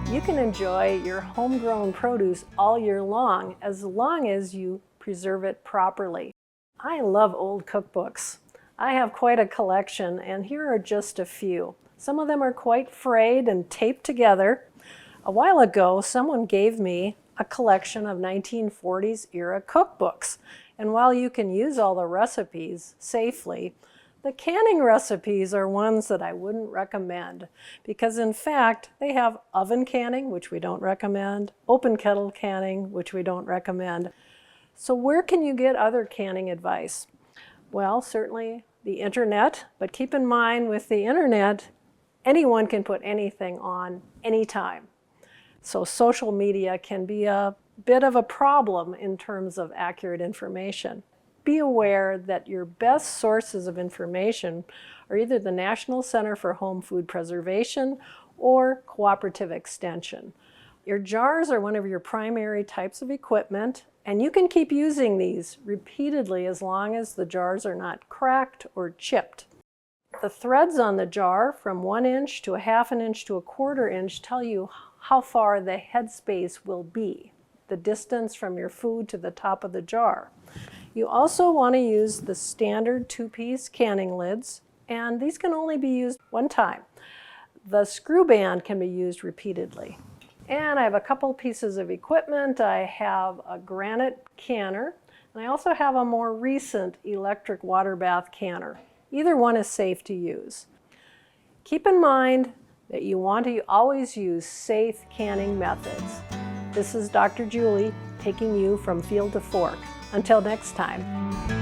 You can enjoy your homegrown produce all year long as you preserve it properly. I love old cookbooks. I have quite a collection, and here are just a few. Some of them are quite frayed and taped together. A while ago, someone gave me a collection of 1940s era cookbooks. And while you can use all the recipes safely, the canning recipes are ones that I wouldn't recommend because in fact, they have oven canning, which we don't recommend, open kettle canning, which we don't recommend. So where can you get other canning advice? Well, certainly the internet, but keep in mind with the internet, anyone can put anything on anytime. So social media can be a bit of a problem in terms of accurate information. Be aware that your best sources of information are either the National Center for Home Food Preservation or Cooperative Extension. Your jars are one of your primary types of equipment, and you can keep using these repeatedly as long as the jars are not cracked or chipped. The threads on the jar from 1 inch to a 1/2 inch to a 1/4 inch tell you how far the headspace will be, the distance from your food to the top of the jar. You also want to use the standard 2-piece canning lids, and these can only be used one time. The screw band can be used repeatedly. And I have a couple pieces of equipment. I have a granite canner, and I also have a more recent electric water bath canner. Either one is safe to use. Keep in mind that you want to always use safe canning methods. This is Dr. Julie taking you from field to fork. Until next time.